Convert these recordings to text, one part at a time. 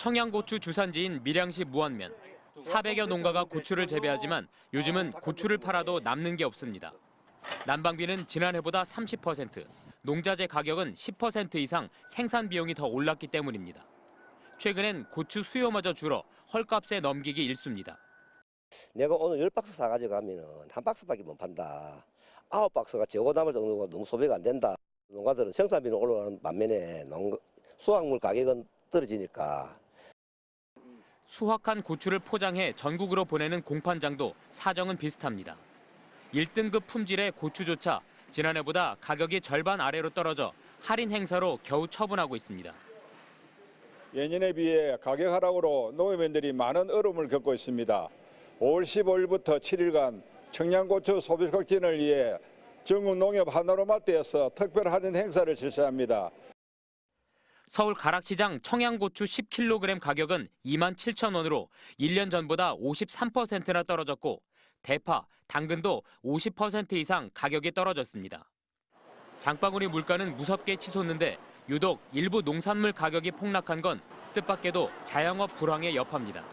청양고추 주산지인 밀양시 무안면. 400여 농가가 고추를 재배하지만 요즘은 고추를 팔아도 남는 게 없습니다. 난방비는 지난해보다 30%, 농자재 가격은 10% 이상 생산 비용이 더 올랐기 때문입니다. 최근엔 고추 수요마저 줄어 헐값에 넘기기 일쑤입니다. 내가 오늘 10박스 사가지고 가면은 한 박스밖에 못 판다. 9박스가 재고 담을 정도가 너무 소비가 안 된다. 농가들은 생산비는 올라가는 반면에 수확물 가격은 떨어지니까. 수확한 고추를 포장해 전국으로 보내는 공판장도 사정은 비슷합니다. 1등급 품질의 고추조차 지난해보다 가격이 절반 아래로 떨어져 할인 행사로 겨우 처분하고 있습니다. 예년에 비해 가격 하락으로 농협인들이 많은 어려움을 겪고 있습니다. 5월 15일부터 7일간 청양고추 소비 촉진을 위해 전국 농협 하나로마트에서 특별 할인 행사를 실시합니다. 서울 가락시장 청양고추 10kg 가격은 27,000원으로 1년 전보다 53%나 떨어졌고 대파, 당근도 50% 이상 가격이 떨어졌습니다. 장바구니 물가는 무섭게 치솟는데 유독 일부 농산물 가격이 폭락한 건 뜻밖에도 자영업 불황의 여파입니다.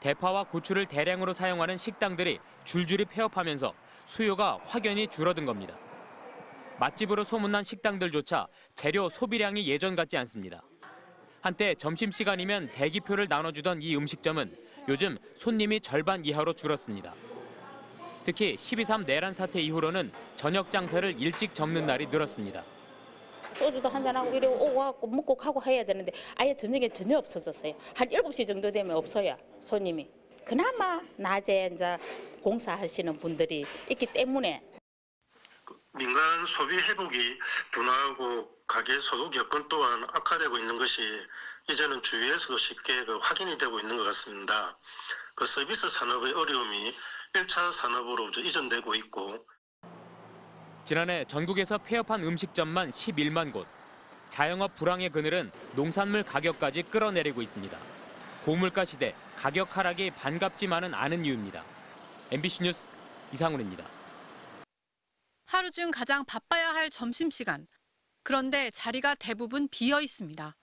대파와 고추를 대량으로 사용하는 식당들이 줄줄이 폐업하면서 수요가 확연히 줄어든 겁니다. 맛집으로 소문난 식당들조차 재료 소비량이 예전 같지 않습니다. 한때 점심시간이면 대기표를 나눠주던 이 음식점은 요즘 손님이 절반 이하로 줄었습니다. 특히 12.3 내란 사태 이후로는 저녁 장사를 일찍 접는 날이 늘었습니다. 소주도 한잔하고 이래 오고 먹고 가고 해야 되는데 아예 저녁에 전혀 없어졌어요. 한 7시 정도 되면 없어요, 손님이. 그나마 낮에 이제 공사하시는 분들이 있기 때문에. 민간 소비 회복이 둔화하고 가계 소득 여건 또한 악화되고 있는 것이 이제는 주위에서도 쉽게 확인이 되고 있는 것 같습니다. 서비스 산업의 어려움이 1차 산업으로 이전되고 있고. 지난해 전국에서 폐업한 음식점만 11만 곳. 자영업 불황의 그늘은 농산물 가격까지 끌어내리고 있습니다. 고물가 시대 가격 하락이 반갑지만은 않은 이유입니다. MBC 뉴스 이상훈입니다. 하루 중 가장 바빠야 할 점심시간. 그런데 자리가 대부분 비어 있습니다.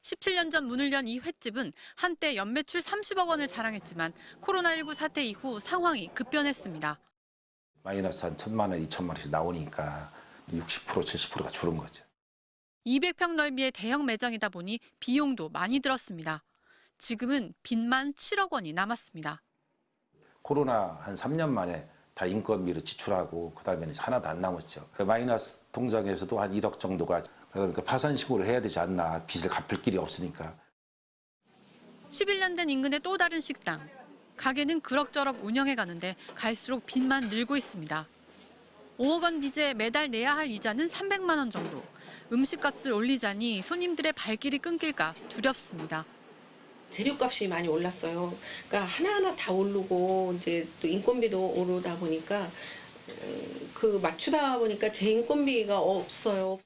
17년 전 문을 연 이 횟집은 한때 연매출 30억 원을 자랑했지만 코로나19 사태 이후 상황이 급변했습니다. 마이너스 한 1,000만 원, 2천만 원씩 나오니까 60%, 70%가 줄은 거죠. 200평 넓이의 대형 매장이다 보니 비용도 많이 들었습니다. 지금은 빚만 7억 원이 남았습니다. 코로나 한 3년 만에 다 인건비를 지출하고 그다음에 하나도 안 남았죠. 마이너스 통장에서도 한 1억 정도가 그러니까 파산 신고를 해야 되지 않나. 빚을 갚을 길이 없으니까. 11년 된 인근의 또 다른 식당. 가게는 그럭저럭 운영해 가는데 갈수록 빚만 늘고 있습니다. 5억 원 빚에 매달 내야 할 이자는 300만 원 정도. 음식값을 올리자니 손님들의 발길이 끊길까 두렵습니다. 재료값이 많이 올랐어요. 그러니까 하나하나 다 오르고 이제 또 인건비도 오르다 보니까 맞추다 보니까 제 인건비가 없어요.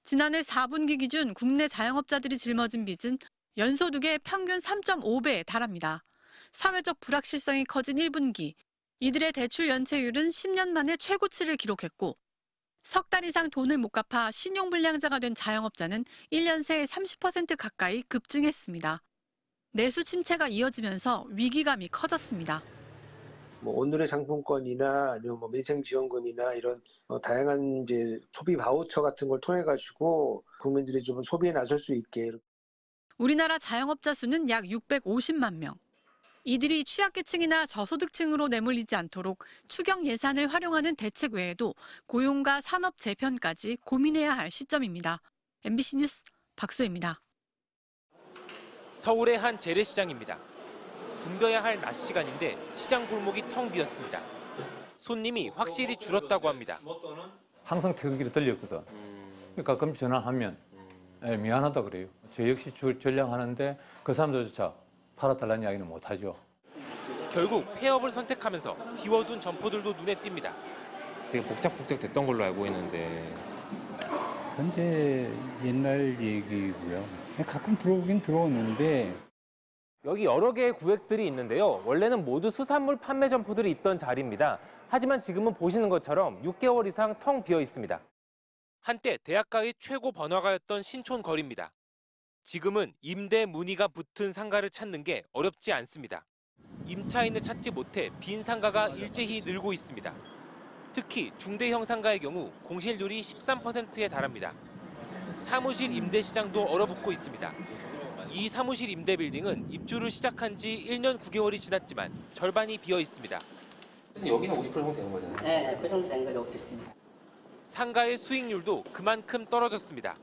지난해 4분기 기준 국내 자영업자들이 짊어진 빚은 연소득의 평균 3.5배에 달합니다. 사회적 불확실성이 커진 1분기. 이들의 대출 연체율은 10년 만에 최고치를 기록했고 석 달 이상 돈을 못 갚아 신용불량자가 된 자영업자는 1년 새 30% 가까이 급증했습니다. 내수 침체가 이어지면서 위기감이 커졌습니다. 오늘의 상품권이나 아니면 민생지원금이나 이런 다양한 이제 소비 바우처 같은 걸 통해 가지고 국민들이 좀 소비에 나설 수 있게. 우리나라 자영업자 수는 약 650만 명. 이들이 취약계층이나 저소득층으로 내몰리지 않도록 추경 예산을 활용하는 대책 외에도 고용과 산업 재편까지 고민해야 할 시점입니다. MBC 뉴스 박소혜입니다. 서울의 한 재래시장입니다. 붐벼야 할 낮 시간인데 시장 골목이 텅 비었습니다. 손님이 확실히 줄었다고 합니다. 항상 퇴근길에 들렸거든. 그러니까 가끔 전화하면 미안하다 그래요. 저 역시 전량하는데 그 사람들조차 팔아달라는 이야기는 못하죠. 결국 폐업을 선택하면서 비워둔 점포들도 눈에 띕니다. 되게 복작복작 됐던 걸로 알고 있는데. 현재 옛날 얘기고요. 가끔 들어오긴 들어오는데. 여기 여러 개의 구획들이 있는데요. 원래는 모두 수산물 판매 점포들이 있던 자리입니다. 하지만 지금은 보시는 것처럼 6개월 이상 텅 비어 있습니다. 한때 대학가의 최고 번화가였던 신촌 거리입니다. 지금은 임대 문의가 붙은 상가를 찾는 게 어렵지 않습니다. 임차인을 찾지 못해 빈 상가가 일제히 늘고 있습니다. 특히 중대형 상가의 경우 공실률이 13%에 달합니다. 사무실 임대 시장도 얼어붙고 있습니다. 이 사무실 임대 빌딩은 입주를 시작한 지 1년 9개월이 지났지만 절반이 비어 있습니다. 여기는 50% 정도 되는 거잖아요. 네, 그 정도 된 거죠, 오피스. 상가의 수익률도 그만큼 떨어졌습니다.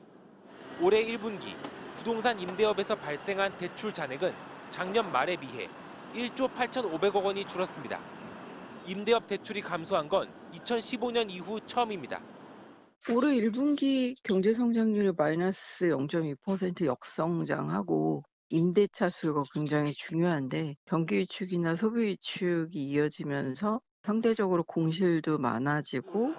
올해 1분기 부동산 임대업에서 발생한 대출 잔액은 작년 말에 비해 1조 8,500억 원이 줄었습니다. 임대업 대출이 감소한 건 2015년 이후 처음입니다. 올해 1분기 경제 성장률이 마이너스 0.2% 역성장하고 임대차 수요가 굉장히 중요한데 경기 위축이나 소비 위축이 이어지면서 상대적으로 공실도 많아지고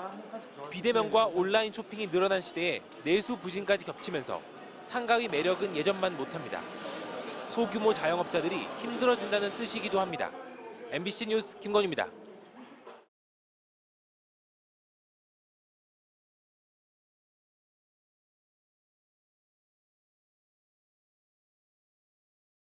비대면과 온라인 쇼핑이 늘어난 시대에 내수 부진까지 겹치면서 상가의 매력은 예전만 못합니다. 소규모 자영업자들이 힘들어진다는 뜻이기도 합니다. MBC 뉴스 김건희입니다.